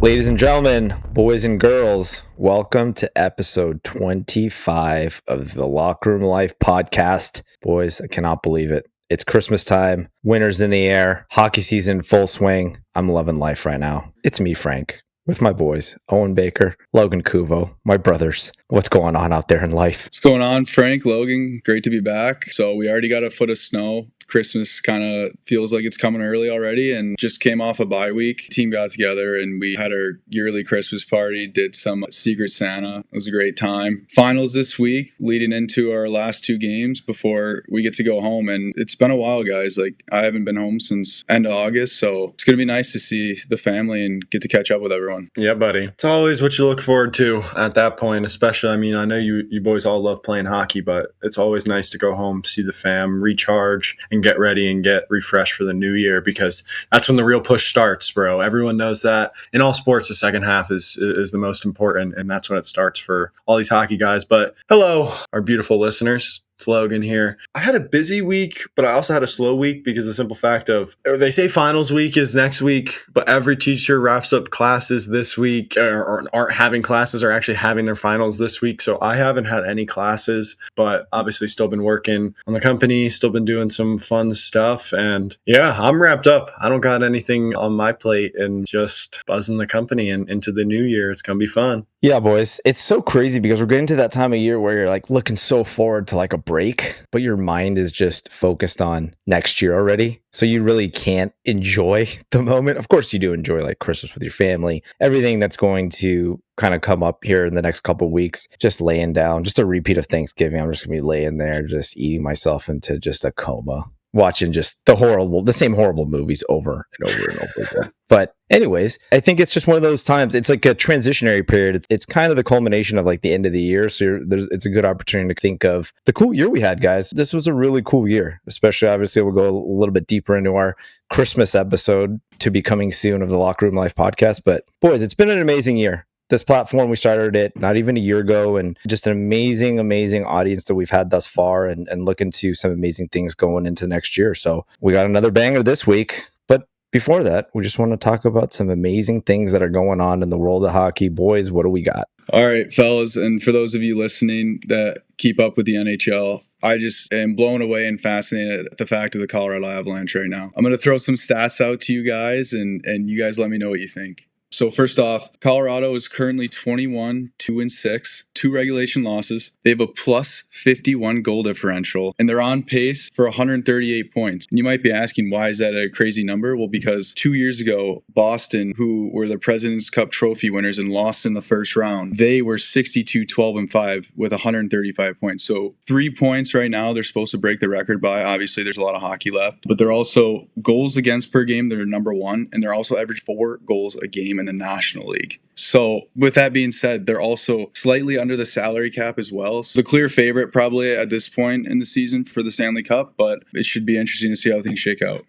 Ladies and gentlemen, boys and girls, welcome to episode 25 of the Locker Room Life podcast. Boys, I cannot believe it. It's Christmas time, winter's in the air, hockey season full swing. I'm loving life right now. It's me, Frank, with my boys, Owen Baker, Logan Kuvo, my brothers. What's going on out there in life? What's going on, Frank, Logan? Great to be back. So we already got a foot of snow. Christmas kind of feels like it's coming early already, and just came off a bye week. Team got together and we had our yearly Christmas party, did some Secret Santa. It was a great time. Finals this week, leading into our last two games before we get to go home. And it's been a while, guys. Like, I haven't been home since end of August, so it's going to be nice to see the family and get to catch up with everyone. Yeah, buddy. It's always what you look forward to at that point, especially. I mean, I know you boys all love playing hockey, but it's always nice to go home, see the fam, recharge, and get ready and get refreshed for the new year, because that's when the real push starts, bro. Everyone knows that. In all sports, the second half is the most important, and that's when it starts for all these hockey guys. But hello, our beautiful listeners. It's Logan here. I had a busy week, but I also had a slow week because the simple fact of, they say finals week is next week, but every teacher wraps up classes this week or aren't having classes or actually having their finals this week. So I haven't had any classes, but obviously still been working on the company, still been doing some fun stuff. And yeah, I'm wrapped up. I don't got anything on my plate and just buzzing the company and into the new year. It's going to be fun. Yeah, boys. It's so crazy because we're getting to that time of year where you're like looking so forward to like a break, but your mind is just focused on next year already. So you really can't enjoy the moment. Of course, you do enjoy like Christmas with your family, everything that's going to kind of come up here in the next couple of weeks, just laying down, just a repeat of Thanksgiving. I'm just going to be laying there, just eating myself into just a coma, watching just the same horrible movies over and over and over again. But anyways, I think it's just one of those times. It's like a transitionary period. It's kind of the culmination of like the end of the year. So it's a good opportunity to think of the cool year we had, guys. This was a really cool year, especially obviously we'll go a little bit deeper into our Christmas episode to be coming soon of the Locker Room Life podcast. But boys, it's been an amazing year. This platform, we started it not even a year ago, and just an amazing, amazing audience that we've had thus far, and looking to some amazing things going into next year. So we got another banger this week. But before that, we just want to talk about some amazing things that are going on in the world of hockey. Boys, what do we got? All right, fellas, and for those of you listening that keep up with the NHL, I just am blown away and fascinated at the fact of the Colorado Avalanche right now. I'm going to throw some stats out to you guys, and you guys let me know what you think. So first off, Colorado is currently 21-2-6, 2 regulation losses. They have a plus 51 goal differential, and they're on pace for 138 points. And you might be asking, why is that a crazy number? Well, because 2 years ago, Boston, who were the President's Cup trophy winners and lost in the first round, they were 62-12-5 with 135 points. So 3 points right now they're supposed to break the record by. Obviously, there's a lot of hockey left, but they're also goals against per game. They're number 1, and they're also average 4 goals a game in the National League. So with that being said, they're also slightly under the salary cap as well. So the clear favorite probably at this point in the season for the Stanley Cup, but it should be interesting to see how things shake out.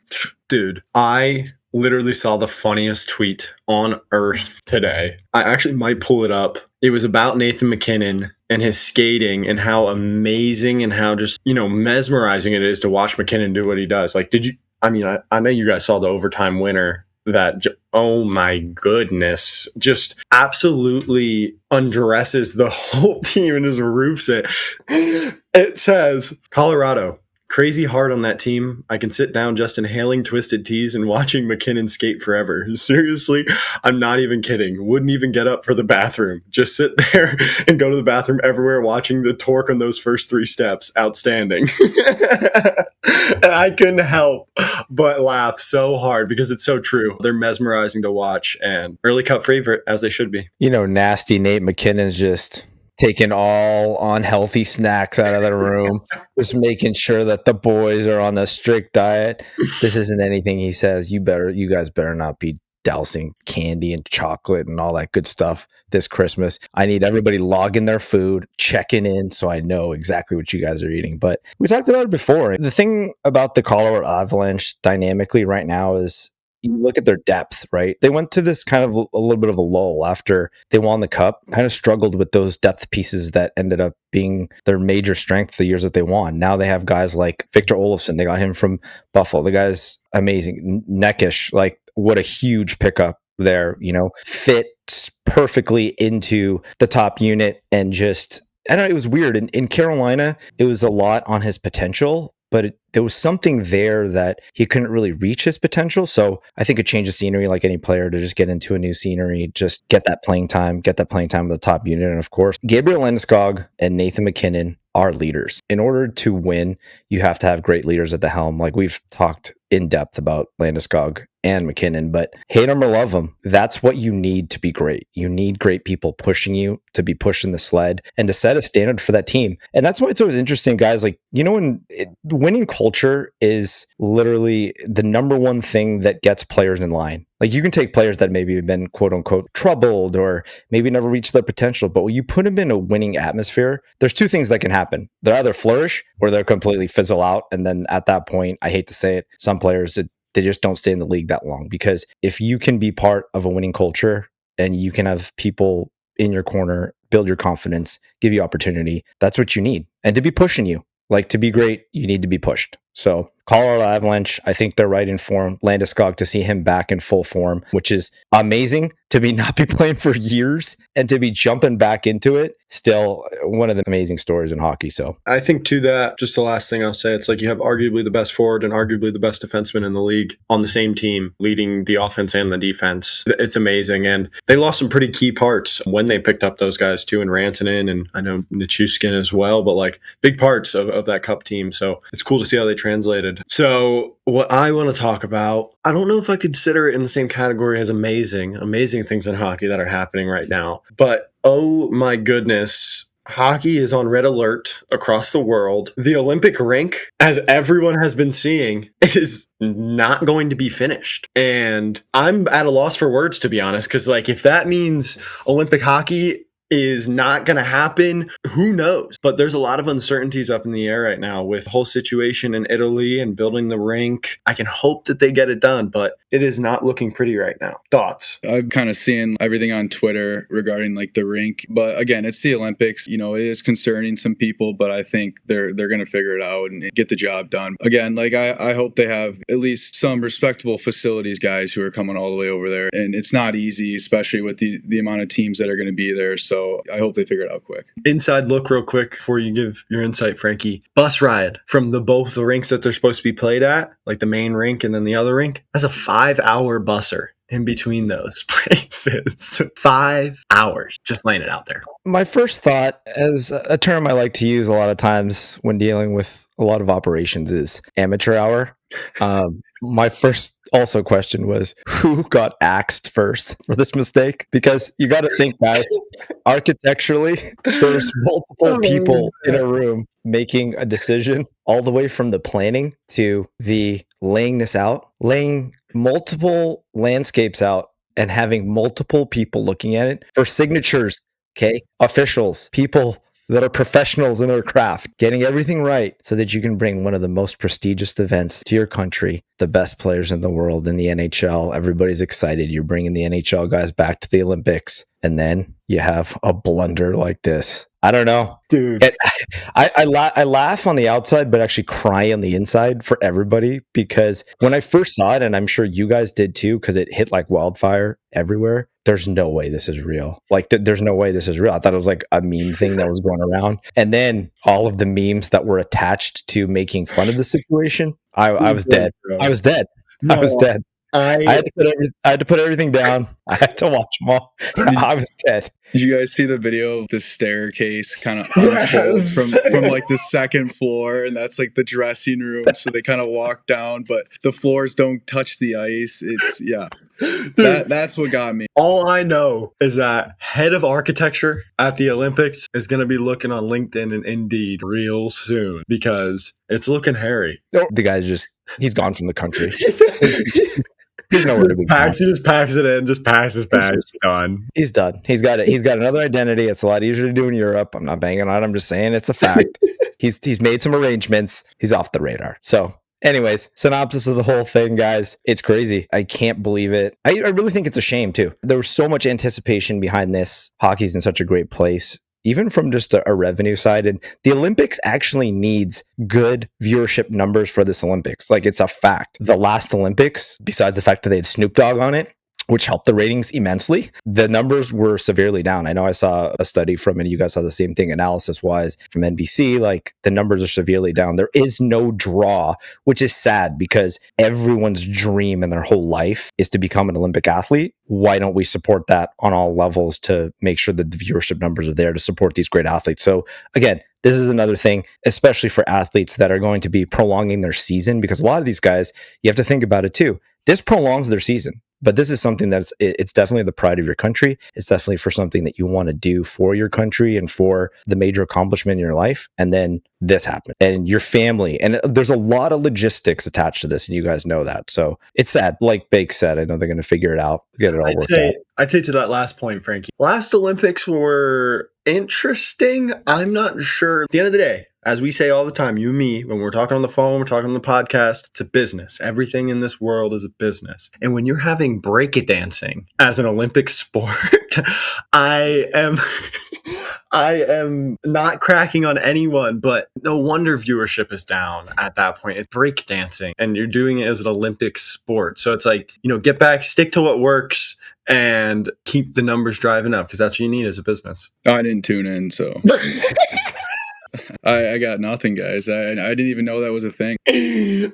Dude, I literally saw the funniest tweet on earth today. I actually might pull it up. It was about Nathan MacKinnon and his skating and how amazing and how just, mesmerizing it is to watch MacKinnon do what he does. Like, I know you guys saw the overtime winner that, oh my goodness, just absolutely undresses the whole team and just roofs it. It says, Colorado, crazy hard on that team. I can sit down just inhaling Twisted Teas and watching MacKinnon skate forever. Seriously, I'm not even kidding. Wouldn't even get up for the bathroom. Just sit there and go to the bathroom everywhere watching the torque on those first 3 steps. Outstanding. And I couldn't help but laugh so hard because it's so true. They're mesmerizing to watch and early Cup favorite, as they should be. Nasty Nate MacKinnon's just taking all unhealthy snacks out of the room, just making sure that the boys are on a strict diet. This isn't anything he says. You guys better not be dousing candy and chocolate and all that good stuff this Christmas. I need everybody logging their food, checking in, so I know exactly what you guys are eating. But we talked about it before. The thing about the Colorado Avalanche dynamically right now is you look at their depth, right? They went to this kind of a little bit of a lull after they won the cup, kind of struggled with those depth pieces that ended up being their major strength the years that they won. Now they have guys like Victor Olofsson. They got him from Buffalo. The guy's amazing. Neckish, like what a huge pickup there, fit perfectly into the top unit and just, I don't know, it was weird. In Carolina, it was a lot on his potential, but there was something there that he couldn't really reach his potential. So I think a change of scenery, like any player, to just get into a new scenery, just get that playing time with the top unit. And of course, Gabriel Landeskog and Nathan MacKinnon are leaders. In order to win, you have to have great leaders at the helm. Like we've talked in depth about Landeskog and MacKinnon, but hate them or love them, that's what you need to be great. You need great people pushing you to be pushing the sled and to set a standard for that team. And that's why it's always interesting, guys. Like, when winning culture is literally the number one thing that gets players in line. Like you can take players that maybe have been quote unquote troubled or maybe never reached their potential, but when you put them in a winning atmosphere, there's two things that can happen. They'll either flourish or they'll completely fizzle out. And then at that point, I hate to say it, some players, they just don't stay in the league that long. Because if you can be part of a winning culture and you can have people in your corner, build your confidence, give you opportunity, that's what you need. And to be pushing you. Like to be great, you need to be pushed. So Colorado Avalanche, I think they're right in form. Landeskog, to see him back in full form, which is amazing to be not be playing for years and to be jumping back into it. Still one of the amazing stories in hockey. So I think to that, just the last thing I'll say, it's like you have arguably the best forward and arguably the best defenseman in the league on the same team, leading the offense and the defense. It's amazing. And they lost some pretty key parts when they picked up those guys too, and Rantanen, and I know Nichushkin as well, but like big parts of that Cup team. So it's cool to see how they translated. So what I want to talk about, I don't know if I consider it in the same category as amazing things in hockey that are happening right now. But oh my goodness, hockey is on red alert across the world. The Olympic rink, as everyone has been seeing, is not going to be finished. And I'm at a loss for words, to be honest, because like if that means Olympic hockey is not going to happen, who knows? But there's a lot of uncertainties up in the air right now with the whole situation in Italy and building the rink. I can hope that they get it done, but it is not looking pretty right now. Thoughts? I'm kind of seeing everything on Twitter regarding like the rink, but again, it's the Olympics. It is concerning some people, but I think they're going to figure it out and get the job done. Again, like I hope they have at least some respectable facilities guys who are coming all the way over there, and it's not easy, especially with the amount of teams that are going to be there. So I hope they figure it out quick. Inside look real quick before you give your insight, Frankie. Bus ride from both the rinks that they're supposed to be played at, like the main rink and then the other rink. That's a 5-hour busser in between those places. 5 hours. Just laying it out there. my first thought, as a term I like to use a lot of times when dealing with a lot of operations, is amateur hour. My first also question was, who got axed first for this mistake? Because you got to think, guys, architecturally, there's multiple people in a room making a decision, all the way from the planning to the laying this out, laying multiple landscapes out and having multiple people looking at it for signatures. Okay. Officials, people that are professionals in their craft, getting everything right so that you can bring one of the most prestigious events to your country, the best players in the world in the NHL. Everybody's excited. You're bringing the NHL guys back to the Olympics. And then you have a blunder like this. I don't know, dude. I laugh on the outside, but actually cry on the inside for everybody, because when I first saw it, and I'm sure you guys did too, because it hit like wildfire everywhere. There's no way this is real. Like, there's no way this is real. I thought it was like a meme thing that was going around. And then all of the memes that were attached to making fun of the situation, I was dead. I was dead. I was dead. I had to put everything down. I had to watch them all. I was dead. Did you guys see the video of the staircase kind of unfolds from like the second floor, and that's like the dressing room, so they kind of walk down, but the floors don't touch the ice. It's Dude, that's what got me. All I know is that head of architecture at the Olympics is going to be looking on LinkedIn and Indeed real soon, because it's looking hairy. The guy's he's gone from the country. He's nowhere to be. He just packs it in, just packs his bag. It's done. He's done. He's got it. He's got another identity. It's a lot easier to do in Europe. I'm not banging on it. I'm just saying it's a fact. He's made some arrangements. He's off the radar. So anyways, synopsis of the whole thing, guys. It's crazy. I can't believe it. I really think it's a shame too. There was so much anticipation behind this. Hockey's in such a great place, even from just a revenue side. And the Olympics actually needs good viewership numbers for this Olympics. Like, it's a fact. The last Olympics, besides the fact that they had Snoop Dogg on it, which helped the ratings immensely. The numbers were severely down. I know I saw a study from, and you guys saw the same thing analysis wise from NBC, like the numbers are severely down. There is no draw, which is sad because everyone's dream in their whole life is to become an Olympic athlete. Why don't we support that on all levels to make sure that the viewership numbers are there to support these great athletes? So again, this is another thing, especially for athletes that are going to be prolonging their season, because a lot of these guys, you have to think about it too. This prolongs their season. But this is something it's definitely the pride of your country. It's definitely for something that you want to do for your country and for the major accomplishment in your life. And then this happened and your family. And there's a lot of logistics attached to this. And you guys know that. So it's sad. Like Bake said, I know they're going to figure it out, get it all worked out. I'd say to that last point, Frankie, last Olympics were interesting. I'm not sure. At the end of the day, as we say all the time, you and me, when we're talking on the phone, we're talking on the podcast, it's a business. Everything in this world is a business. And when you're having breakdancing as an Olympic sport, I am not cracking on anyone, but no wonder viewership is down at that point. It's breakdancing and you're doing it as an Olympic sport. So it's like, get back, stick to what works and keep the numbers driving up because that's what you need as a business. I didn't tune in, so... I got nothing, guys. I didn't even know that was a thing. That's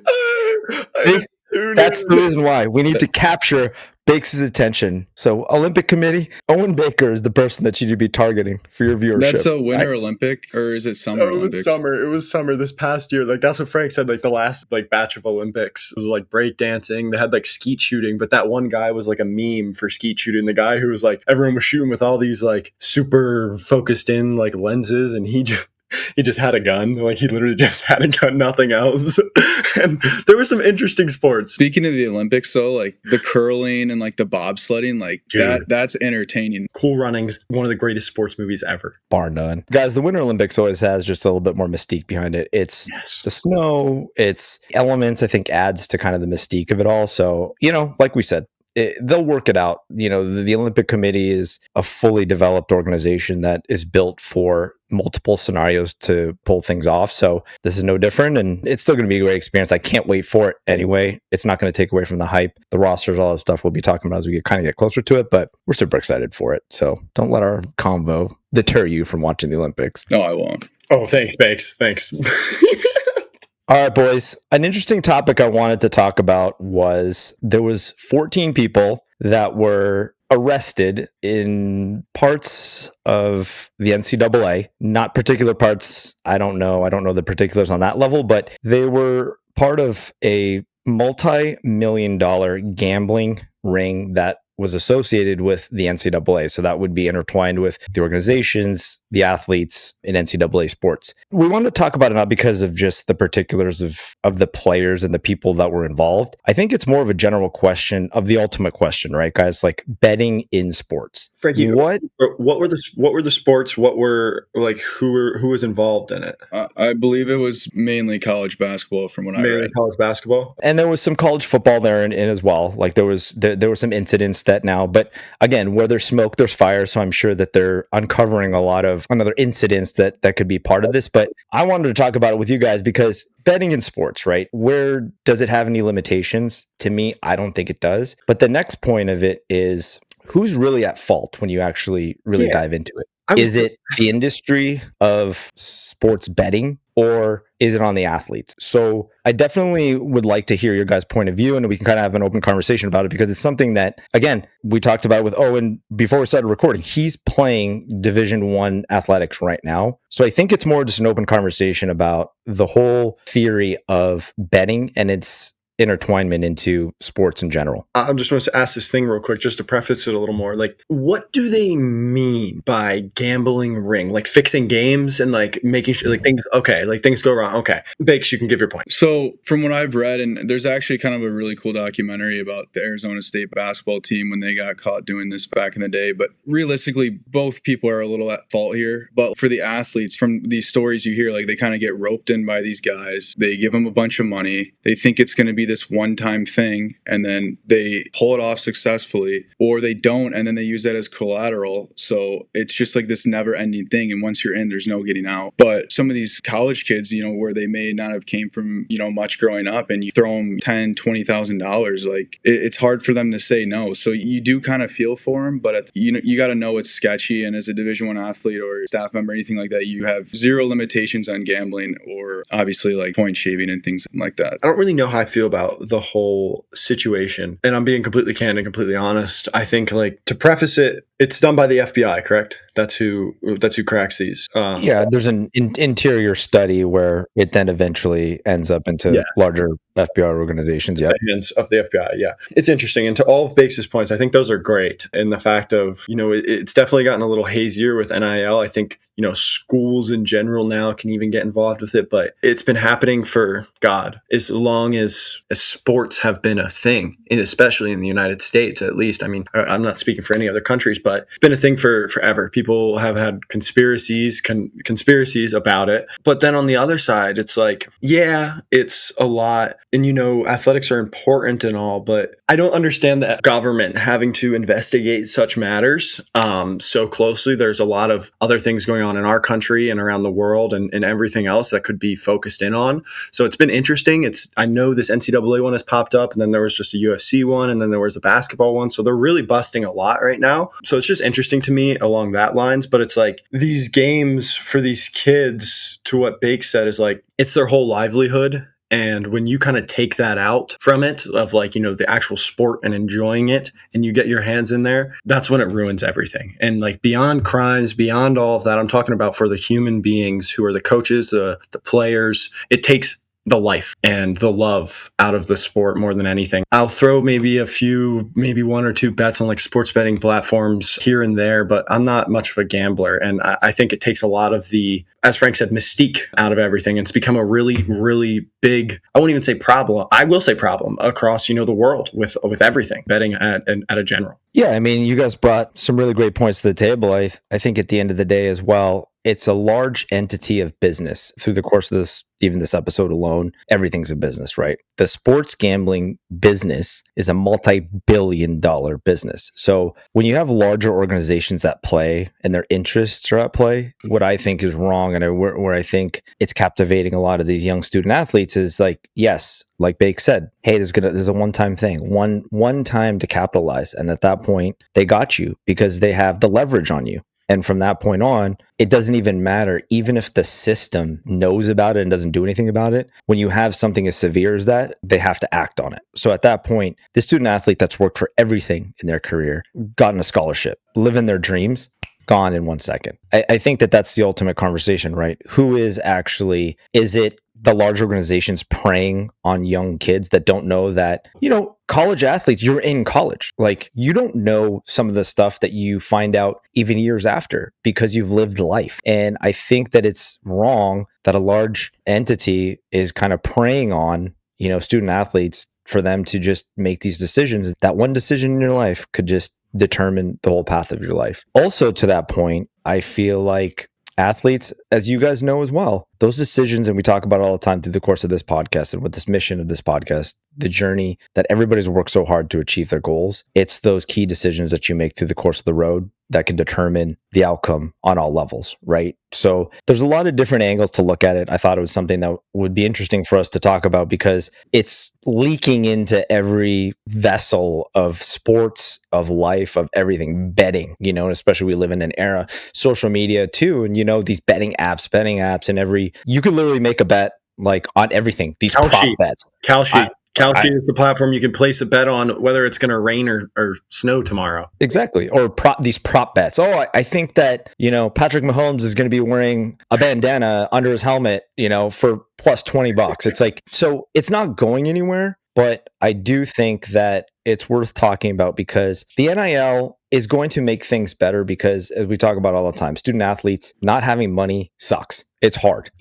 the reason why we need to capture Bakes' attention. So Olympic Committee, Owen Baker is the person that you should be targeting for your viewership. That's a Winter Olympic, or is it Summer Olympics? It was summer this past year. Like that's what Frank said. Like the last batch of Olympics was like breakdancing. They had like skeet shooting, but that one guy was like a meme for skeet shooting. The guy who was like everyone was shooting with all these like super focused in like lenses, and he just had a gun. Like he literally just had a gun, nothing else. And there were some interesting sports. Speaking of the Olympics, though, like the curling and like the bobsledding, like that's entertaining. Cool Runnings, one of the greatest sports movies ever, bar none. Guys, the Winter Olympics always has just a little bit more mystique behind it. It's the snow, it's elements. I think adds to kind of the mystique of it all. So like we said, they'll work it out. The Olympic Committee is a fully developed organization that is built for multiple scenarios to pull things off. So this is no different, and it's still going to be a great experience. I can't wait for it anyway. It's not going to take away from the hype, the rosters, all that stuff we'll be talking about as we get closer to it, but we're super excited for it. So don't let our convo deter you from watching the Olympics. No, I won't. Oh, thanks, Bakes. Thanks. All right, boys. An interesting topic I wanted to talk about was there was 14 people that were arrested in parts of the NCAA, not particular parts. I don't know the particulars on that level, but they were part of a multi-million-dollar gambling ring that was associated with the NCAA. So that would be intertwined with the organizations, the athletes in NCAA sports. We wanted to talk about it not because of just the particulars of the players and the people that were involved. I think it's more of a general question of the ultimate question, right, guys? Like betting in sports. Frankie, what were the sports? What were like who was involved in it? I believe it was mainly college basketball, from what I read. Mainly college basketball, and there was some college football there in as well. Like there were some incidents that now, but again, where there's smoke, there's fire. So I'm sure that they're uncovering a lot of another incidents that could be part of this. But I wanted to talk about it with you guys because betting in sports, right? Where does it have any limitations? To me, I don't think it does. But the next point of it is who's really at fault when you actually really dive into it? Is it the industry of sports betting or is it on the athletes? So I definitely would like to hear your guys' point of view and we can kind of have an open conversation about it because it's something that, again, we talked about with Owen before we started recording. He's playing Division I athletics right now. So I think it's more just an open conversation about the whole theory of betting and its intertwinement into sports in general. I'm just going to ask this thing real quick, just to preface it a little more. Like, what do they mean by gambling ring? Like fixing games and like making sure like things go wrong. Okay, Bakes, you can give your point. So from what I've read, and there's actually kind of a really cool documentary about the Arizona State basketball team when they got caught doing this back in the day. But realistically, both people are a little at fault here. But for the athletes, from these stories you hear, like they kind of get roped in by these guys. They give them a bunch of money. They think it's going to be be this one-time thing, and then they pull it off successfully, or they don't, and then they use that as collateral. So it's just like this never-ending thing. And once you're in, there's no getting out. But some of these college kids, where they may not have came from, much growing up, and you throw them $10,000-$20,000, like it's hard for them to say no. So you do kind of feel for them, but you got to know it's sketchy. And as a Division I athlete or staff member, anything like that, you have zero limitations on gambling or obviously like point shaving and things like that. I don't really know how I feel about the whole situation. And I'm being completely candid, completely honest. I think, like, to preface it, it's done by the FBI, correct? That's who cracks these. Yeah, there's an interior study where it then eventually ends up into larger FBI organizations. Yeah, Hands of the FBI. Yeah, it's interesting. And to all of Bakes' points, I think those are great. And the fact of, it's definitely gotten a little hazier with NIL. I think, schools in general now can even get involved with it, but it's been happening for God as long as sports have been a thing, and especially in the United States, at least. I mean, I'm not speaking for any other countries, but it's been a thing for forever. People have had conspiracies about it. But then on the other side, it's like, yeah, it's a lot. And, athletics are important and all, but I don't understand the government having to investigate such matters so closely. There's a lot of other things going on in our country and around the world and everything else that could be focused in on. So it's been interesting. I know this NCAA one has popped up, and then there was just a UFC one, and then there was a basketball one. So they're really busting a lot right now. So it's just interesting to me along that lines. But it's like these games for these kids, to what Bake said, is like, it's their whole livelihood. And when you kind of take that out from it, of like, the actual sport and enjoying it, and you get your hands in there, that's when it ruins everything. And like, beyond crimes, beyond all of that, I'm talking about for the human beings who are the coaches, the players, it takes the life and the love out of the sport more than anything. I'll throw maybe one or two bets on like sports betting platforms here and there, but I'm not much of a gambler. And I think it takes a lot of the, as Frank said, mystique out of everything. And it's become a really, really big, I won't even say problem. I will say problem across, the world with everything, betting at a general. Yeah, I mean, you guys brought some really great points to the table. I think at the end of the day as well, it's a large entity of business. Through the course of this episode alone, everything's a business, right? The sports gambling business is a multi-billion-dollar business. So when you have larger organizations that play and their interests are at play, what I think is wrong, and where I think it's captivating a lot of these young student athletes, is like, yes, like Bake said, hey, there's a one-time thing, one time to capitalize, and at that point, they got you because they have the leverage on you. And from that point on, it doesn't even matter, even if the system knows about it and doesn't do anything about it. When you have something as severe as that, they have to act on it. So at that point, the student athlete that's worked for everything in their career, gotten a scholarship, living their dreams, gone in 1 second. I think that's the ultimate conversation, right? Is it the large organizations preying on young kids that don't know that, college athletes, you're in college. Like, you don't know some of the stuff that you find out even years after because you've lived life. And I think that it's wrong that a large entity is kind of preying on, student athletes for them to just make these decisions. That one decision in your life could just determine the whole path of your life. Also, to that point, I feel like athletes, as you guys know as well, those decisions, and we talk about it all the time through the course of this podcast and with this mission of this podcast, the journey that everybody's worked so hard to achieve their goals, it's those key decisions that you make through the course of the road that can determine the outcome on all levels, right? So there's a lot of different angles to look at it. I thought it was something that would be interesting for us to talk about because it's leaking into every vessel of sports, of life, of everything, betting, and especially we live in an era, social media too, and these betting apps, and you could literally make a bet like on everything. These prop bets. Kalshi is the platform you can place a bet on whether it's going to rain or snow tomorrow. Exactly. Or these prop bets. Oh, I think that, Patrick Mahomes is going to be wearing a bandana under his helmet, for plus $20. It's like, so it's not going anywhere, but I do think that it's worth talking about because the NIL is going to make things better because, as we talk about all the time, student athletes not having money sucks. It's hard,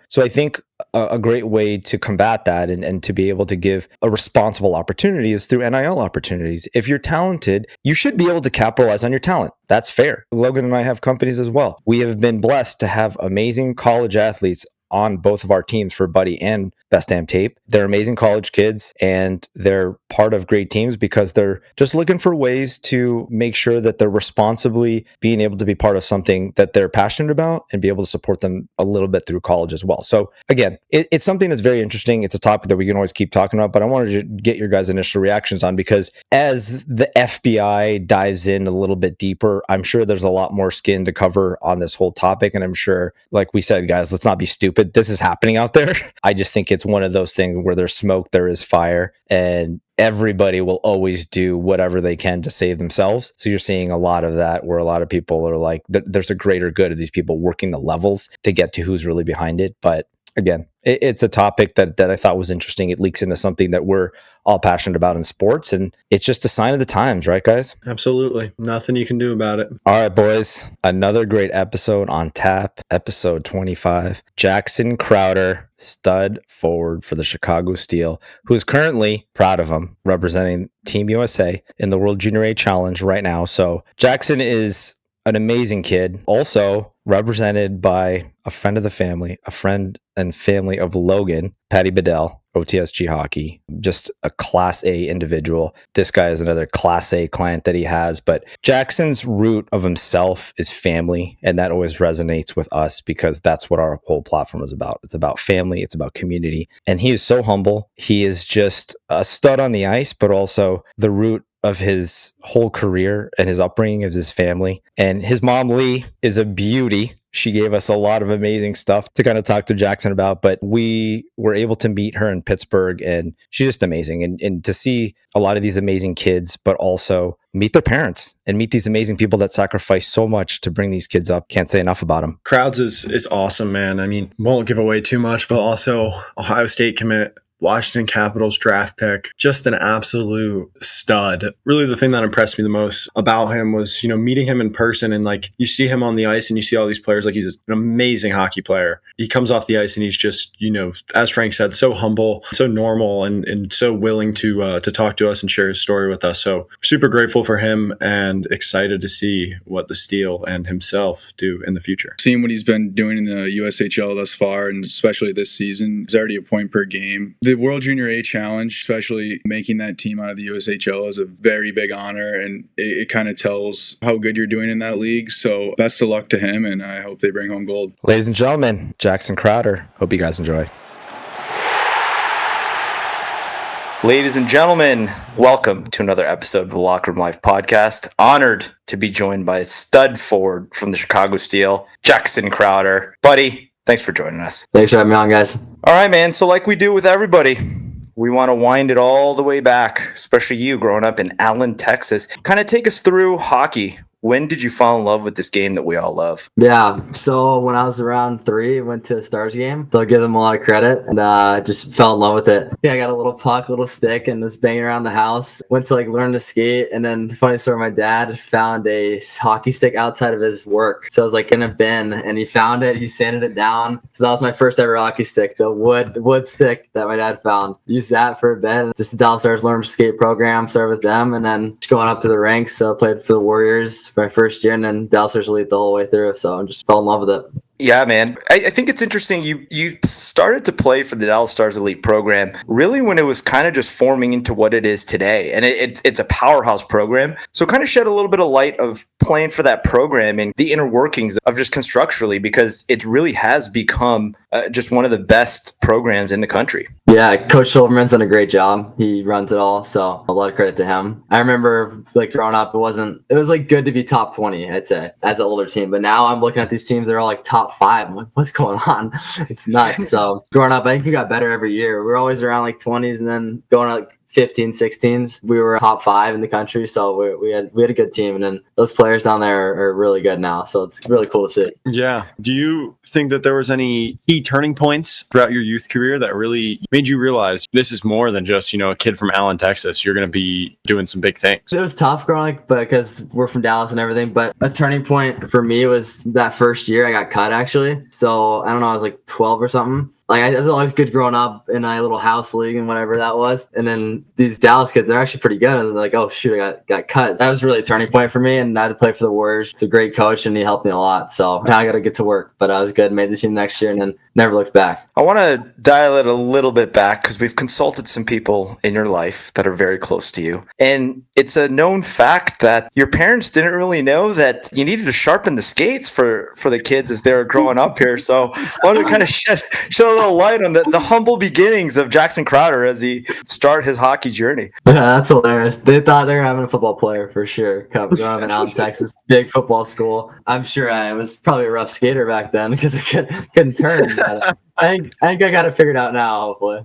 So I think a great way to combat that and to be able to give a responsible opportunity is through NIL opportunities. If you're talented, you should be able to capitalize on your talent. That's fair. Logan and I have companies as well. We have been blessed to have amazing college athletes on both of our teams for Buddy and Best Damn Tape. They're amazing college kids, and they're part of great teams because they're just looking for ways to make sure that they're responsibly being able to be part of something that they're passionate about and be able to support them a little bit through college as well. So again, it's something that's very interesting. It's a topic that we can always keep talking about, but I wanted to get your guys' initial reactions on, because as the FBI dives in a little bit deeper, I'm sure there's a lot more skin to cover on this whole topic. And I'm sure, like we said, guys, let's not be stupid. This is happening out there. I just think it's one of those things where there's smoke, there is fire, and everybody will always do whatever they can to save themselves. So you're seeing a lot of that, where a lot of people are like, there's a greater good of these people working the levels to get to who's really behind it. But again, it's a topic that I thought was interesting. It leaks into something that we're all passionate about in sports, and it's just a sign of the times, right, guys? Absolutely. Nothing you can do about it. All right, boys. Another great episode on tap, episode 25. Jackson Crowder, stud forward for the Chicago Steel, who is currently, proud of him, representing Team USA in the World Junior A Challenge right now. So Jackson is an amazing kid, also represented by a friend of the family, a friend and family of Logan, Patty Bedell, OTSG Hockey, just a Class A individual. This guy is another Class A client that he has, but Jackson's root of himself is family, and that always resonates with us because that's what our whole platform is about. It's about family, it's about community, and he is so humble. He is just a stud on the ice, but also the root of his whole career and his upbringing of his family. And his mom, Lee, is a beauty. She gave us a lot of amazing stuff to kind of talk to Jackson about, but we were able to meet her in Pittsburgh, and she's just amazing. And to see a lot of these amazing kids, but also meet their parents and meet these amazing people that sacrifice so much to bring these kids up. Can't say enough about them. Crowds is awesome, man. I mean, won't give away too much, but also Ohio State commit, Washington Capitals draft pick, just an absolute stud. Really, the thing that impressed me the most about him was, meeting him in person, and like you see him on the ice and you see all these players, like he's an amazing hockey player. He comes off the ice and he's just, as Frank said, so humble, so normal, and so willing to talk to us and share his story with us. So super grateful for him and excited to see what the Steel and himself do in the future. Seeing what he's been doing in the USHL thus far, and especially this season, he's already a point per game. The World Junior A Challenge, especially making that team out of the USHL, is a very big honor, and it kind of tells how good you're doing in that league. So best of luck to him, and I hope they bring home gold. Ladies and gentlemen, Jackson Crowder. Hope you guys enjoy. Ladies and gentlemen, welcome to another episode of the Locker Room Life podcast. Honored to be joined by stud forward from the Chicago Steel, Jackson Crowder. Buddy, thanks for joining us. Thanks for having me on, guys. All right, man. So like we do with everybody, we want to wind it all the way back, especially you growing up in Allen, Texas. Kind of take us through hockey. When did you fall in love with this game that we all love? Yeah, so when I was around 3, I went to a Stars game. So I'll give them a lot of credit, and just fell in love with it. Yeah, I got a little puck, little stick, and was banging around the house. Went to learn to skate, and then the funny story, my dad found a hockey stick outside of his work. So I was in a bin, and he found it. He sanded it down. So that was my first ever hockey stick, the wood stick that my dad found. Used that for a bit. Just the Dallas Stars learn to skate program, started with them, and then just going up to the ranks. So I played for the Warriors my first year, and then Dallas Stars Elite the whole way through. So I just fell in love with it. Yeah, man. I think it's interesting. You started to play for the Dallas Stars Elite program really when it was kind of just forming into what it is today. And it's a powerhouse program. So kind of shed a little bit of light of playing for that program and the inner workings of just constructurally, because it really has become just one of the best programs in the country. Yeah, Coach Silverman's done a great job. He runs it all, so a lot of credit to him. I remember growing up, it was good to be top 20, I'd say, as an older team. But now I'm looking at these teams, they're all top 5. I'm like, what's going on? It's nuts. So growing up, I think we got better every year. We were always around 20s, and then going 15, 16s, we were top 5 in the country. So we had a good team, and then those players down there are really good now. So it's really cool to see. Yeah. Do you think that there was any key turning points throughout your youth career that really made you realize this is more than just, a kid from Allen, Texas? You're going to be doing some big things. It was tough growing up because we're from Dallas and everything. But a turning point for me was that first year I got cut, actually. So I don't know, I was 12 or something. like I was always good growing up in my little house league and whatever that was. And then these Dallas kids, they're actually pretty good. And they're like, oh shoot, I got cut. That was really a turning point for me. And I had to play for the Warriors. It's a great coach and he helped me a lot. So now I got to get to work. But I was good, made the team next year and then never looked back. I want to dial it a little bit back because we've consulted some people in your life that are very close to you. And it's a known fact that your parents didn't really know that you needed to sharpen the skates for the kids as they were growing up here. So I want to kind of shed a little light on the humble beginnings of Jackson Crowder as he started his hockey journey. Yeah, that's hilarious. They thought they were having a football player for sure. Growing up in Allen, Texas, big football school. I'm sure I was probably a rough skater back then because I couldn't turn. But I think I got it figured out now, hopefully.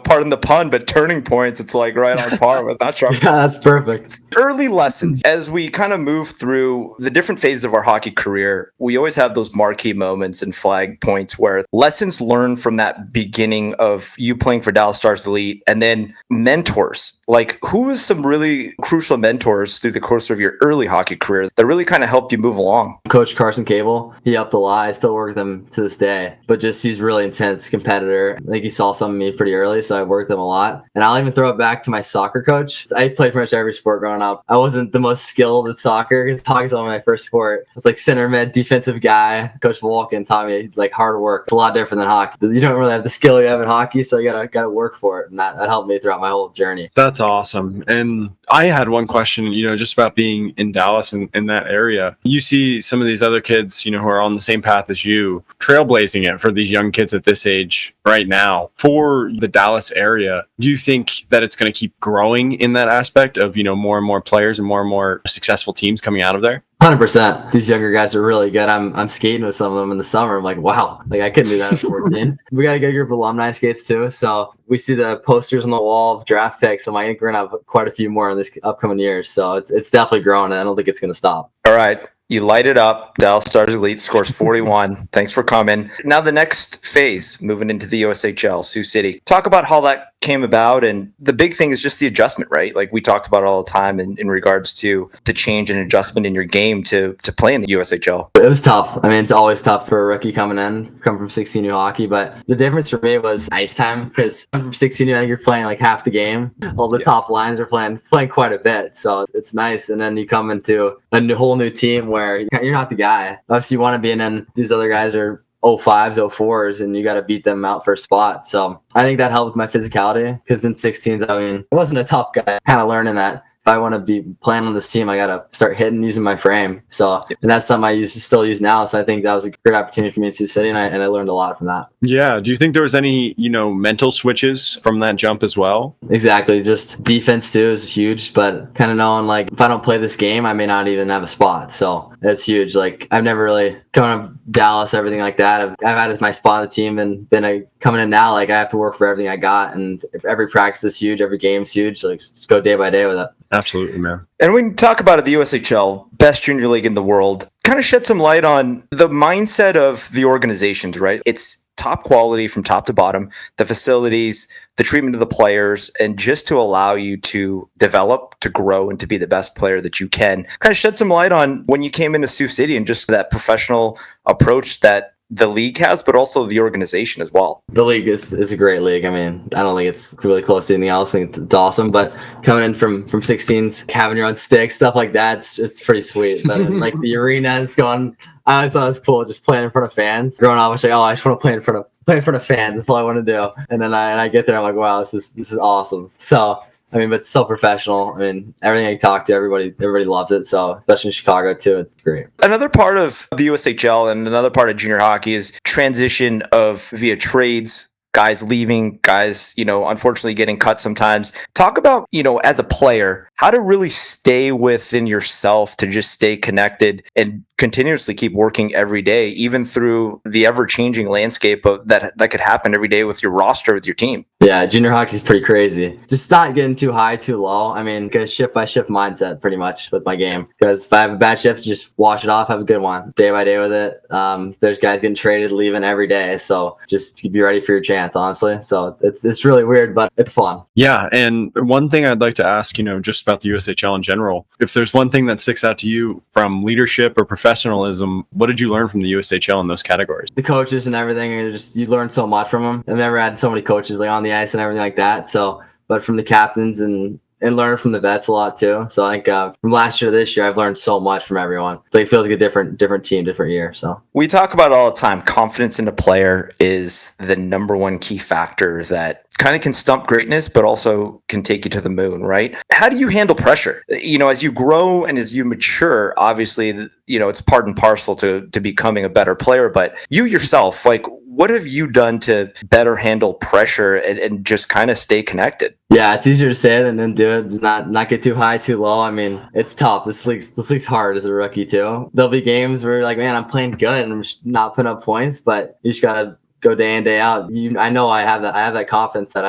Pardon the pun, but turning points, it's like right on par with not sharp. Yeah, that's perfect. Early lessons. As we kind of move through the different phases of our hockey career, we always have those marquee moments and flag points where lessons learned from that beginning of you playing for Dallas Stars Elite and then mentors. Like, who was some really crucial mentors through the course of your early hockey career that really kind of helped you move along? Coach Carson Cable, he helped a lot. I still work with him to this day, but just he's really intense competitor. I think he saw some of me pretty early, so I worked with him a lot. And I'll even throw it back to my soccer coach. I played pretty much every sport growing up. I wasn't the most skilled at soccer because hockey's only my first sport. I was like center mid, defensive guy. Coach Volkin taught me like hard work. It's a lot different than hockey. You don't really have the skill you have in hockey, so you gotta work for it. And that helped me throughout my whole journey. That's awesome. And I had one question, just about being in Dallas and in that area. You see some of these other kids, who are on the same path as you, trailblazing it for these young kids at this age right now. For the Dallas area, do you think that it's going to keep growing in that aspect of, more and more players and more successful teams coming out of there? 100%. These younger guys are really good. I'm skating with some of them in the summer. I'm like, wow, like I couldn't do that at 14. We got a good group of alumni skates too. So we see the posters on the wall of draft picks. So I think we're gonna have quite a few more in this upcoming years. So it's definitely growing, and I don't think it's gonna stop. All right. You light it up. Dallas Stars Elite scores 41. Thanks for coming. Now the next phase, moving into the USHL, Sioux City. Talk about how that came about. And the big thing is just the adjustment, right? Like we talked about all the time in regards to the change and adjustment in your game to play in the USHL. It was tough. I mean, it's always tough for a rookie coming from 16U hockey. But the difference for me was ice time because from 16U, I think you're playing like half the game. All the top lines are playing quite a bit. So it's nice. And then you come into a whole new team where you're not the guy. Obviously, you want to be, and then these other guys are 05s, 04s, and you got to beat them out for a spot. So I think that helped with my physicality because in 16s, I mean, I wasn't a tough guy. Kind of learning that if I want to be playing on this team, I got to start hitting using my frame. So, and that's something I still use now. So I think that was a great opportunity for me in Sioux City, and I learned a lot from that. Yeah. Do you think there was any, mental switches from that jump as well? Exactly. Just defense too is huge, but kind of knowing like if I don't play this game, I may not even have a spot. So that's huge. Like I've never really coming up Dallas, everything like that. I've had my spot on the team, and then coming in now, like I have to work for everything I got, and every practice is huge, every game's huge. Like just go day by day with it. Absolutely, man. And when you talk about it, the USHL, best junior league in the world, kind of shed some light on the mindset of the organizations, right? It's top quality from top to bottom, the facilities, the treatment of the players, and just to allow you to develop, to grow, and to be the best player that you can. Kind of shed some light on when you came into Sioux City and just that professional approach that the league has, but also the organization as well. The league is a great league. I mean, I don't think it's really close to anything else. I think it's awesome. But coming in from 16s, having your own stick, stuff like that, it's pretty sweet. But like the arena is going. I always thought it was cool just playing in front of fans. Growing up, I was like, I just want to play in front of fans. That's all I want to do. And then I get there, I'm like, wow, this is awesome. So. I mean, but it's so professional. I mean, everything I talk to, everybody loves it. So, especially in Chicago too, it's great. Another part of the USHL and another part of junior hockey is transition of via trades, guys leaving, guys, unfortunately getting cut sometimes. Talk about, as a player, how to really stay within yourself to just stay connected and continuously keep working every day, even through the ever-changing landscape of that could happen every day with your roster, with your team. Yeah, junior hockey is pretty crazy. Just not getting too high, too low. I mean, get a shift-by-shift mindset pretty much with my game. Because if I have a bad shift, just wash it off, have a good one. Day by day with it. There's guys getting traded, leaving every day. So just be ready for your chance. chance, honestly. So it's really weird, but it's fun. Yeah, and one thing I'd like to ask, just about the USHL in general, if there's one thing that sticks out to you from leadership or professionalism, what did you learn from the USHL in those categories? The coaches and everything, you learn so much from them. I've never had so many coaches like on the ice and everything like that. So, but from the captains and learn from the vets a lot too. So I think from last year to this year, I've learned so much from everyone. So it feels like a different team, different year. So we talk about it all the time. Confidence in a player is the number one key factor that kind of can stump greatness, but also can take you to the moon, right? How do you handle pressure? As you grow and as you mature, obviously, it's part and parcel to becoming a better player. But you yourself, like, what have you done to better handle pressure and just kind of stay connected? Yeah, it's easier to say it and then do it. Not get too high, too low. I mean, it's tough. This league's hard as a rookie too. There'll be games where you're like, man, I'm playing good and I'm just not putting up points, but you just gotta go day in, day out. I know I have that confidence that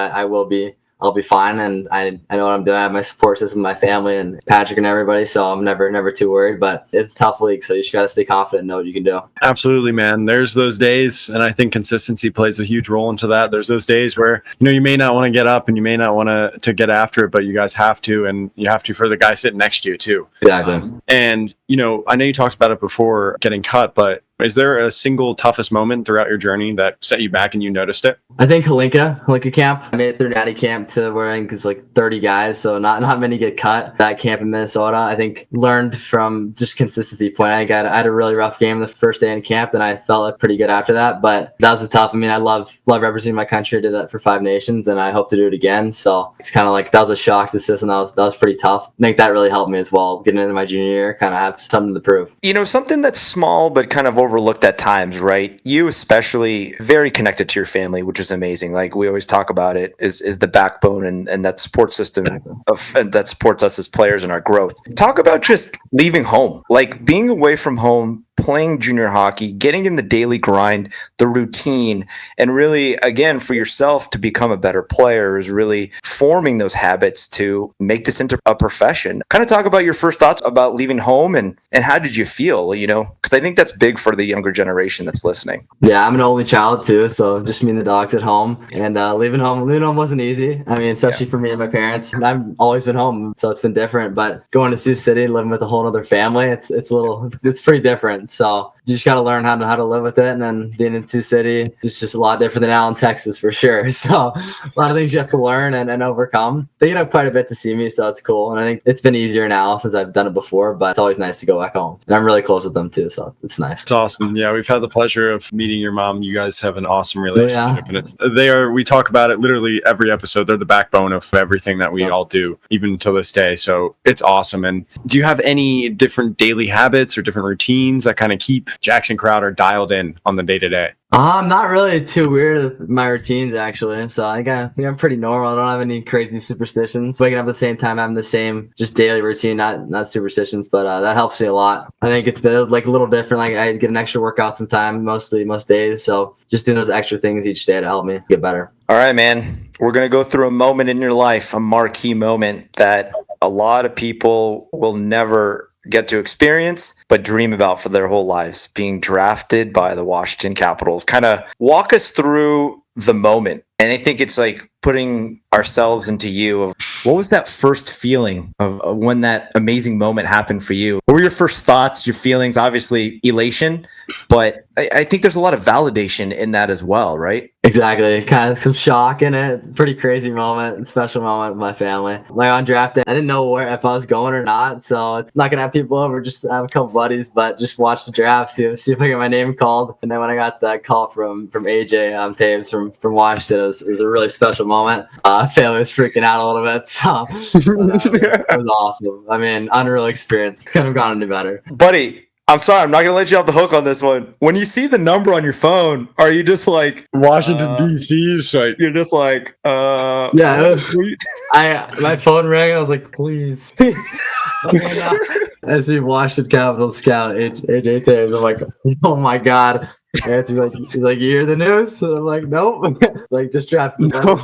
I'll be fine, and I know what I'm doing. I have my support system, my family, and Patrick and everybody, so I'm never too worried. But it's a tough league, so you just got to stay confident and know what you can do. Absolutely, man. There's those days, and I think consistency plays a huge role into that. There's those days where you may not want to get up and you may not want to get after it, but you guys have to, and you have to for the guy sitting next to you too. Exactly. And I know you talked about it before getting cut, but is there a single toughest moment throughout your journey that set you back and you noticed it? I think Halinka camp. I made it through Natty camp to where I think it's like 30 guys, so not many get cut. That camp in Minnesota, I think learned from just consistency point. I think I had a really rough game the first day in camp, and I felt pretty good after that. But that was tough. I mean, I love representing my country. I did that for 5 Nations, and I hope to do it again. So it's kind of like that was a shock to the system. That was pretty tough. I think that really helped me as well. Getting into my junior year, kind of have something to prove. Something that's small but kind of overlooked at times, right? You especially very connected to your family, which is amazing. Like we always talk about it, is the backbone and that support system that supports us as players and our growth. Talk about just leaving home, like being away from home, playing junior hockey, getting in the daily grind, the routine, and really, again, for yourself to become a better player is really forming those habits to make this into a profession. Kind of talk about your first thoughts about leaving home and how did you feel, because I think that's big for the younger generation that's listening. Yeah, I'm an only child too, so just me and the dogs at home, and leaving home wasn't easy. I mean, especially for me and my parents. I've always been home, so it's been different, but going to Sioux City, living with a whole other family, it's pretty different. So you just got to learn how to live with it. And then being in Sioux City, it's just a lot different than Allen, Texas, for sure. So a lot of things you have to learn and overcome. They get up quite a bit to see me, so it's cool. And I think it's been easier now since I've done it before, but it's always nice to go back home. And I'm really close with them too, so it's nice. It's awesome. Yeah, we've had the pleasure of meeting your mom. You guys have an awesome relationship. Yeah. And we talk about it literally every episode. They're the backbone of everything that we all do, even to this day. So it's awesome. And do you have any different daily habits or different routines that kind of keep Jackson Crowder dialed in on the day-to-day? I'm not really too weird with my routines, actually. So I think I'm pretty normal. I don't have any crazy superstitions. Waking up at the same time, having the same just daily routine, not superstitions, but that helps me a lot. I think it's been like a little different. Like I get an extra workout sometime, most days. So just doing those extra things each day to help me get better. All right, man. We're going to go through a moment in your life, a marquee moment that a lot of people will never get to experience, but dream about for their whole lives, being drafted by the Washington Capitals. Kind of walk us through the moment. And I think it's like putting ourselves into you of what was that first feeling of when that amazing moment happened for you? What were your first thoughts, your feelings? Obviously elation, but I think there's a lot of validation in that as well, right? Exactly. Kind of some shock in it. Pretty crazy moment, special moment with my family. Like on draft day, I didn't know if I was going or not. So it's not going to have people over, just have a couple buddies, but just watch the draft, see if I get my name called. And then when I got that call from AJ Taves from Washington, it was a really special moment. Family was freaking out a little bit. So it was awesome. I mean, unreal experience. Couldn't have gone any better. Buddy, I'm sorry, I'm not going to let you off the hook on this one. When you see the number on your phone, are you just like... Washington, D.C. Site. You're just like... Yeah, it was... my phone rang, I was like, please. I see Washington Capitals scout, AJ Taves. I'm like, oh my God. And he's like, you hear the news? And I'm like, nope. Like, just drafted. No.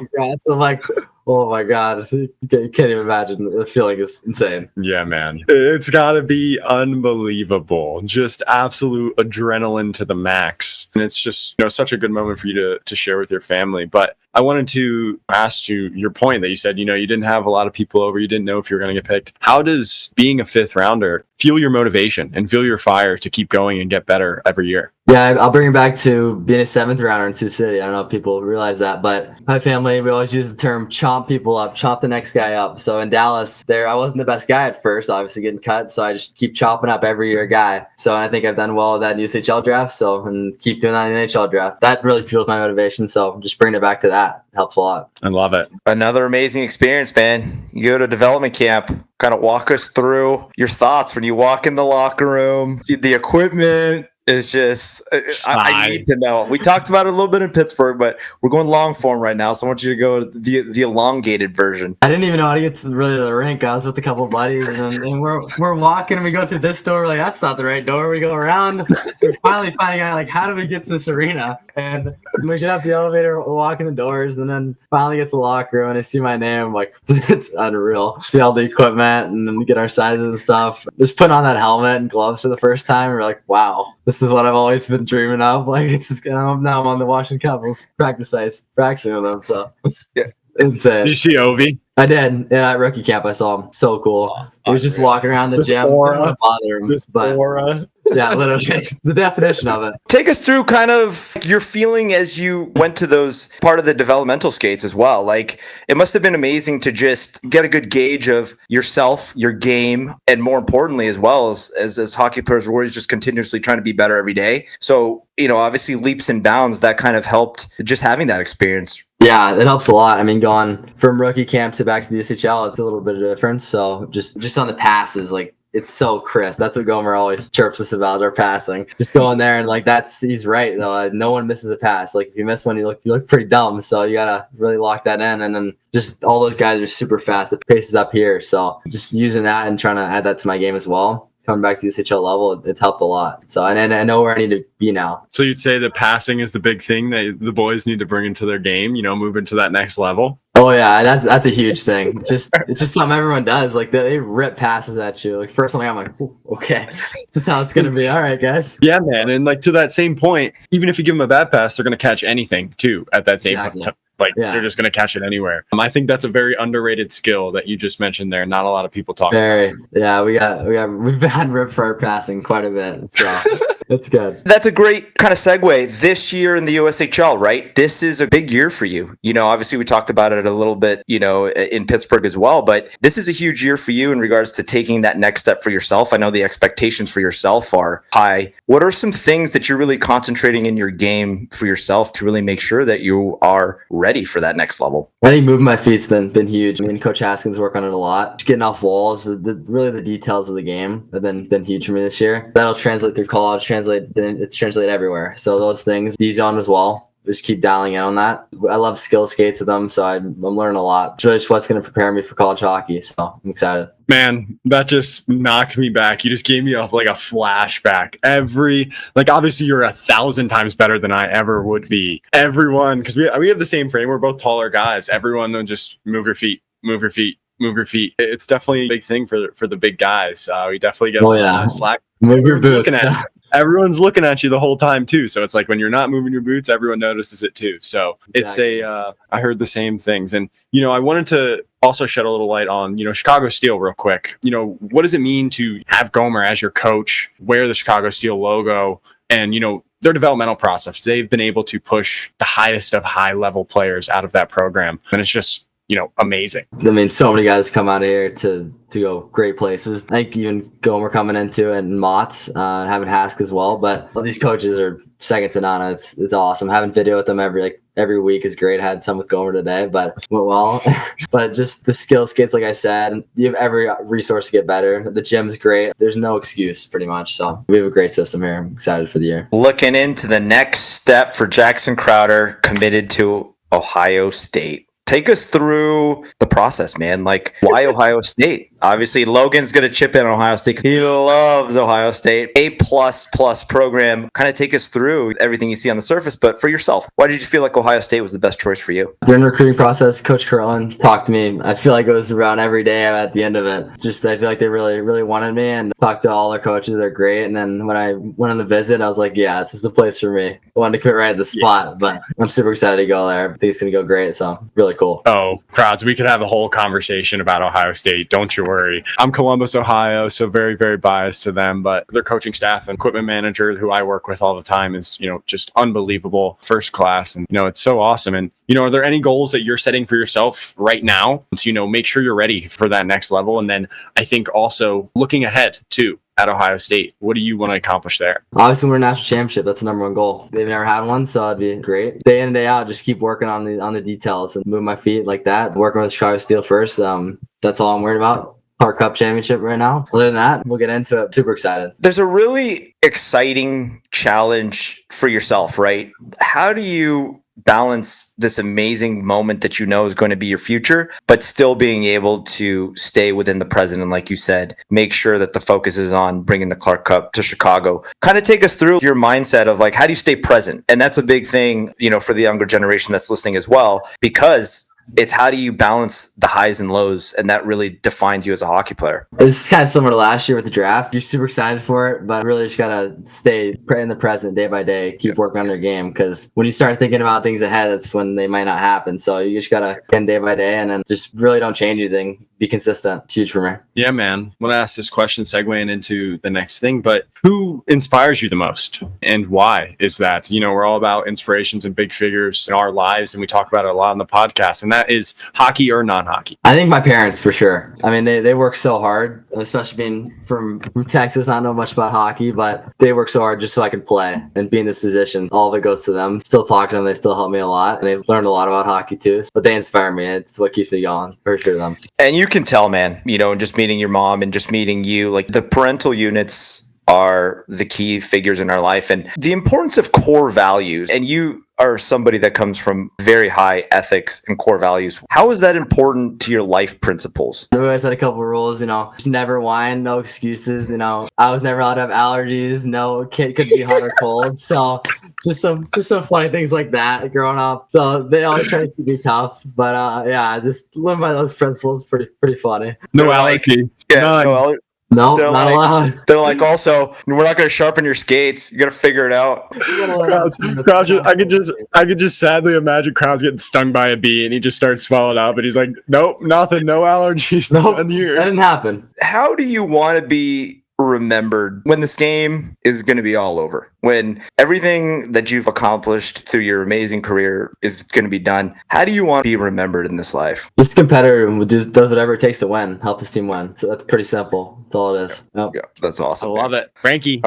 I'm like, oh my God. You can't even imagine. The feeling is insane. Yeah, man. It's got to be unbelievable. Just absolute adrenaline to the max. And it's just, such a good moment for you to share with your family. But I wanted to ask you your point that you said, you didn't have a lot of people over. You didn't know if you were going to get picked. How does being a fifth rounder fuel your motivation and fuel your fire to keep going and get better every year? Yeah, I'll bring it back to being a seventh rounder in Sioux City. I don't know if people realize that, but my family, we always use the term chomp people up, chomp the next guy up. So in Dallas, I wasn't the best guy at first, obviously getting cut. So I just keep chopping up every year a guy. So I think I've done well with that in USHL draft. And keep doing that in the NHL draft. That really fuels my motivation. So just bringing it back to that helps a lot. I love it. Another amazing experience, man. You go to development camp. Kind of walk us through your thoughts when you walk in the locker room, see the equipment. It's just, I need to know. We talked about it a little bit in Pittsburgh, but we're going long form right now. So I want you to go the elongated version. I didn't even know how to get to really the rink. I was with a couple of buddies, and we're walking, and we go through this door. We're like, that's not the right door. We go around. We're finally finding out, like, how do we get to this arena? And we get up the elevator, we're walking the doors, and then finally get to the locker room, and I see my name. I'm like, it's unreal. See all the equipment, and then we get our sizes and stuff. Just putting on that helmet and gloves for the first time, we're like, wow. This is what I've always been dreaming of. Like, it's just now I'm on the Washington Capitals practice ice, practicing with them. So, yeah, insane. Did you see Ovi? I did. Yeah, at rookie camp, I saw him. So cool. He was just walking around the gym. Aura. Bother him, but aura. Yeah, literally the definition of it. Take us through kind of your feeling as you went to those part of the developmental skates as well. Like, it must have been amazing to just get a good gauge of yourself, your game, and more importantly, as well as hockey players, we're always just continuously trying to be better every day. So, obviously leaps and bounds that kind of helped just having that experience. Yeah, it helps a lot. I mean, going from rookie camp to back to the USHL, it's a little bit of a difference. So just on the passes, like, it's so crisp. That's what Gomer always chirps us about, our passing. Just going there and he's right though. No one misses a pass. Like, if you miss one, you look pretty dumb. So you gotta really lock that in. And then just all those guys are super fast. The pace is up here. So just using that and trying to add that to my game as well. Coming back to the USHL level, it's helped a lot. So and I know where I need to be now. So you'd say that passing is the big thing that the boys need to bring into their game, move into that next level? Oh yeah, that's a huge thing. It's just something everyone does. Like, they rip passes at you. Like, first one I'm like, okay, this is how it's gonna be. All right, guys. Yeah, man. And like, to that same point, even if you give them a bad pass, they're gonna catch anything too at that same point. They're just going to catch it anywhere. I think that's a very underrated skill that you just mentioned there. Not a lot of people talk about. Yeah, we've had ripped for our passing quite a bit. So it's good. That's a great kind of segue. This year in the USHL, right? This is a big year for you. Obviously we talked about it a little bit, in Pittsburgh as well, but this is a huge year for you in regards to taking that next step for yourself. I know the expectations for yourself are high. What are some things that you're really concentrating in your game for yourself to really make sure that you are ready for that next level? I think moving my feet's been huge. I mean, Coach Haskins work on it a lot. Just getting off walls, really the details of the game have been huge for me this year. That'll translate through college, it's translated everywhere. So those things, D-zone as well. Just keep dialing in on that. I love skill skates with them, so I'm learning a lot. It's really just what's going to prepare me for college hockey, so I'm excited. Man, that just knocked me back. You just gave me a flashback. Obviously you're 1,000 times better than I ever would be. Everyone, because we have the same frame. We're both taller guys. Everyone will just move your feet. It's definitely a big thing for the big guys. We definitely get a lot of slack. Move your boots. Everyone's looking at you the whole time too. So it's like, when you're not moving your boots, everyone notices it too. So exactly. I heard the same things. And, I wanted to also shed a little light on, Chicago Steel real quick. What does it mean to have Gomer as your coach, wear the Chicago Steel logo, and, their developmental process? They've been able to push the highest of high level players out of that program. And it's just, amazing. I mean, so many guys come out of here to go great places. I think even Gomer coming into it, and Mott, having Hask as well. But these coaches are second to none. It's awesome. Having video with them every week is great. I had some with Gomer today, but went well. But just the skill skates, like I said, you have every resource to get better. The gym's great. There's no excuse, pretty much. So we have a great system here. I'm excited for the year. Looking into the next step for Jackson Crowder, committed to Ohio State. Take us through the process, man. Like, why Ohio State? Obviously, Logan's going to chip in on Ohio State because he loves Ohio State. A++ program. Kind of take us through everything you see on the surface, but for yourself, why did you feel like Ohio State was the best choice for you? During the recruiting process, Coach Curlin talked to me. I feel like it was around every day at the end of it. Just I feel like they really, really wanted me, and talked to all their coaches. They're great. And then when I went on the visit, I was like, yeah, this is the place for me. I wanted to quit right at the spot, but I'm super excited to go there. I think it's going to go great. So really cool. Oh, crowds, we could have a whole conversation about Ohio State. Don't you worry. I'm Columbus, Ohio, so very, very biased to them, but their coaching staff and equipment manager who I work with all the time is, just unbelievable, first class. And, it's so awesome. And, are there any goals that you're setting for yourself right now to, make sure you're ready for that next level? And then I think also looking ahead too at Ohio State, what do you want to accomplish there? Obviously, we're a national championship. That's the number one goal. They've never had one, so it'd be great. Day in and day out, just keep working on the details and move my feet like that. Working with Chicago Steel first. That's all I'm worried about. Clark Cup championship right now. Other than that, we'll get into it. Super excited. There's a really exciting challenge for yourself, right? How do you balance this amazing moment that is going to be your future, but still being able to stay within the present and, like you said, make sure that the focus is on bringing the Clark Cup to Chicago? Kind of take us through your mindset of how do you stay present? And that's a big thing, for the younger generation that's listening as well, because it's how do you balance the highs and lows, and that really defines you as a hockey player. It's kind of similar to last year with the draft. You're super excited for it, but really just gotta stay in the present day by day, keep working on your game, because when you start thinking about things ahead, that's when they might not happen. So you just gotta get day by day, and then just really don't change anything. Be consistent. It's huge for me. Yeah, man. I'm going to ask this question segueing into the next thing, but who inspires you the most and why is that? We're all about inspirations and big figures in our lives, and we talk about it a lot on the podcast, and that is hockey or non-hockey. I think my parents, for sure. I mean, they work so hard, especially being from Texas. I don't know much about hockey, but they work so hard just so I can play and be in this position. All of it goes to them. Still talking to them. They still help me a lot, and they've learned a lot about hockey too. But they inspire me. It's what keeps me going, for sure. Them. And you can tell, man, just meeting your mom and just meeting you, the parental units are the key figures in our life, and the importance of core values. And you are somebody that comes from very high ethics and core values. How is that important to your life principles? I always had a couple of rules, never whine, no excuses. I was never allowed to have allergies. No kid could be hot or cold. So just some funny things like that growing up. So they always try to keep me tough, but just living by those principles, pretty funny. No allergies. Yeah, no allergies. No, not allowed. They're also, we're not going to sharpen your skates. You got to figure it out. Krause, I could just sadly imagine Krause getting stung by a bee, and he just starts swelling up, and he's like, nope, nothing, no allergies. Nope, that didn't happen. How do you want to be remembered when this game is going to be all over, when everything that you've accomplished through your amazing career is going to be done? How do you want to be remembered in this life? Just a competitor who does whatever it takes to win, help his team win. So that's pretty simple. That's all it is. Yep. Yeah, that's awesome. I love it. Frankie.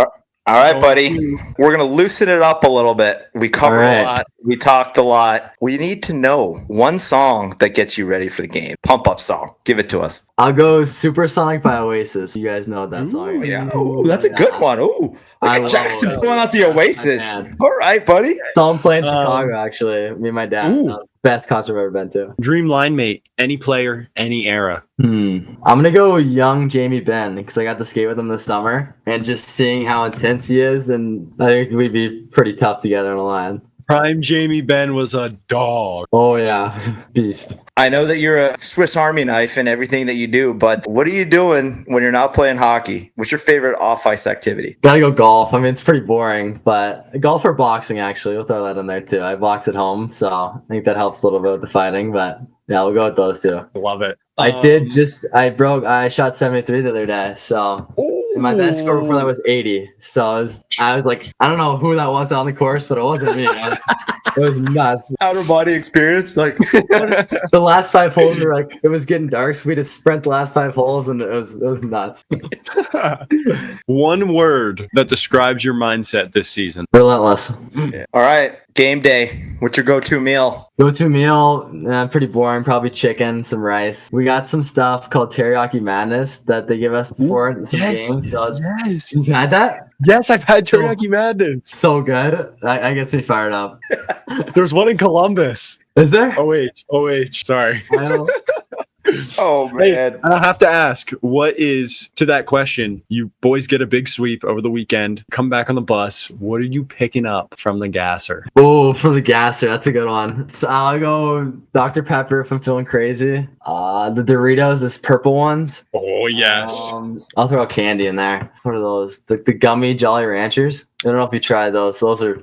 All right, buddy. We're going to loosen it up a little bit. We covered a lot. We talked a lot. We need to know one song that gets you ready for the game. Pump up song. Give it to us. I'll go Supersonic by Oasis. You guys know that song. Yeah. Ooh, that's a good one. Ooh. Look at Jackson pulling out the Oasis. All right, buddy. So I'm playing Chicago, actually. Me and my dad. Best concert I've ever been to. Dream line mate. Any player, any era. I'm going to go young Jamie Benn because I got to skate with him this summer. And just seeing how intense he is, and I think we'd be pretty tough together in a line. Prime Jamie Benn was a dog. Oh, yeah. Beast. I know that you're a Swiss Army knife in everything that you do, but what are you doing when you're not playing hockey? What's your favorite off-ice activity? Gotta go golf. I mean, it's pretty boring, but golf or boxing, actually. We'll throw that in there, too. I box at home, so I think that helps a little bit with the fighting, but yeah, we'll go with those two. Love it. I shot 73 the other day, so my best score before that was 80. So I was like, I don't know who that was on the course, but it wasn't me. It was nuts. Outer body experience. Like the last 5 holes were it was getting dark, so we just sprint the last 5 holes, and it was nuts. One word that describes your mindset this season. Relentless. Yeah. All right. Game day. What's your go-to meal? Go-to meal, pretty boring. Probably chicken, some rice. We got some stuff called Teriyaki Madness that they give us before some games. So yes. You had that? Yes, I've had Teriyaki Madness. So good. That gets me fired up. There's one in Columbus. Is there? OH. Sorry. I don't. Oh, Hey, man. and I have to ask, what is, to that question, you boys get a big sweep over the weekend, come back on the bus. What are you picking up from the gasser? Oh, from the gasser, that's a good one. So I'll go Dr. Pepper if I'm feeling crazy. The Doritos, this purple ones. Oh, yes. I'll throw candy in there. What are those? The gummy Jolly Ranchers. I don't know if you tried those. Those are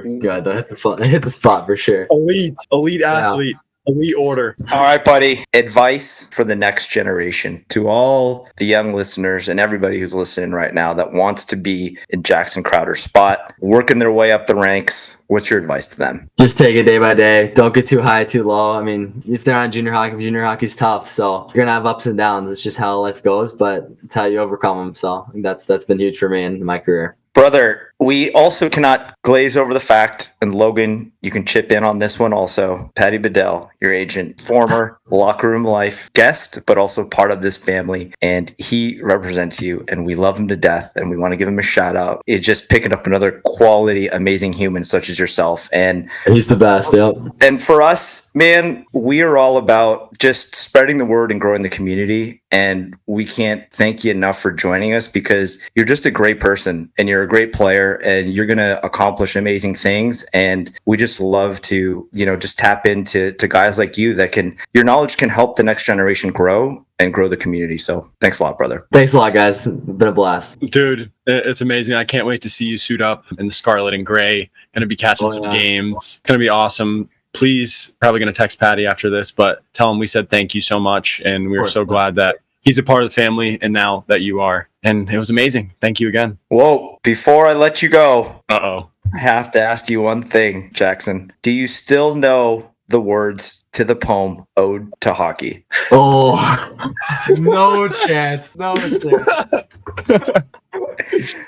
good. They hit the spot for sure. Elite athlete. Elite order. All right, buddy. Advice for the next generation to all the young listeners and everybody who's listening right now that wants to be in Jackson Crowder's spot, working their way up the ranks. What's your advice to them? Just take it day by day. Don't get too high, too low. I mean, if they're on junior hockey's tough. So you're gonna have ups and downs. It's just how life goes, but it's how you overcome them. So I think that's been huge for me in my career. Brother, we also cannot glaze over the fact, and Logan, you can chip in on this one also. Patty Bedell, your agent, former Locker Room Life guest, but also part of this family. And he represents you, and we love him to death, and we want to give him a shout out. It's just picking up another quality, amazing human such as yourself. And He's the best. Yep. And for us, man, we are all about just spreading the word and growing the community. And we can't thank you enough for joining us because you're just a great person and you're a great player and you're going to accomplish amazing things. And we just love to, just tap into guys like you that your knowledge can help the next generation grow and grow the community. So thanks a lot, brother. Thanks a lot, guys. It's been a blast. Dude, it's amazing. I can't wait to see you suit up in the scarlet and gray. Going to be catching some games. It's going to be awesome. Please, probably going to text Patty after this, but tell him we said thank you so much. And we are so glad that he's a part of the family and now that you are. And it was amazing. Thank you again. Whoa, before I let you go, I have to ask you one thing, Jackson. Do you still know the words to the poem Ode to Hockey? Oh, no chance. No chance.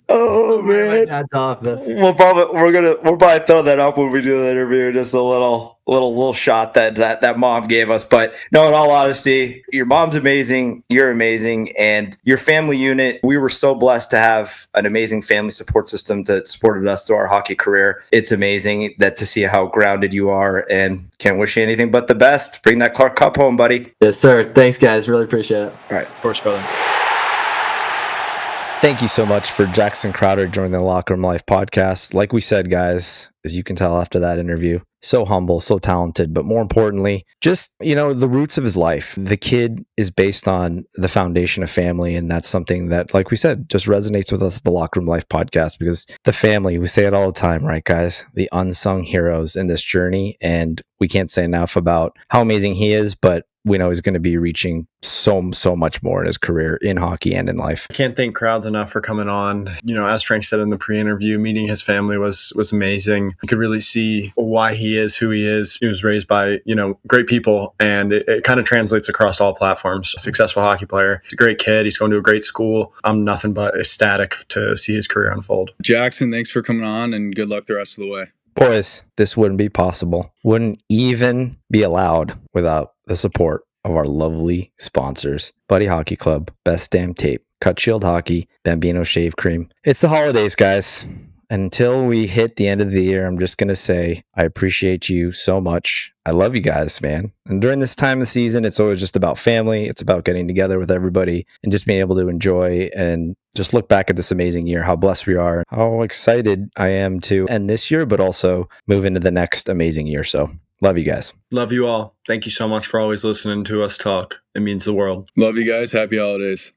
Oh man, we'll probably throw that up when we do the interview. Just a little shot that mom gave us. But no, in all honesty, your mom's amazing. You're amazing, and your family unit. We were so blessed to have an amazing family support system that supported us through our hockey career. It's amazing to see how grounded you are, and can't wish you anything but the best. Bring that Clark Cup home, buddy. Yes, sir. Thanks, guys. Really appreciate it. All right, of course, brother. Thank you so much for Jackson Crowder joining the Locker Room Life podcast. Like we said, guys, as you can tell after that interview, so humble, so talented, but more importantly, just, the roots of his life. The kid is based on the foundation of family. And that's something that, like we said, just resonates with us, the Locker Room Life podcast, because the family, we say it all the time, right, guys? The unsung heroes in this journey. And we can't say enough about how amazing he is, but we know he's going to be reaching so much more in his career in hockey and in life. I can't thank Crowds enough for coming on. As Frank said in the pre-interview, meeting his family was amazing. You could really see why he is who he is. He was raised by, great people, and it kind of translates across all platforms. A successful hockey player. He's a great kid. He's going to a great school. I'm nothing but ecstatic to see his career unfold. Jackson, thanks for coming on, and good luck the rest of the way. Boys, this wouldn't be possible. Wouldn't even be allowed without the support of our lovely sponsors. Buddy Hockey Club, Best Damn Tape, Cut Shield Hockey, Bambino Shave Cream. It's the holidays, guys. Until we hit the end of the year, I'm just going to say I appreciate you so much. I love you guys, man. And during this time of the season, it's always just about family. It's about getting together with everybody and just being able to enjoy and just look back at this amazing year, how blessed we are, how excited I am to end this year, but also move into the next amazing year. So love you guys. Love you all. Thank you so much for always listening to us talk. It means the world. Love you guys. Happy holidays.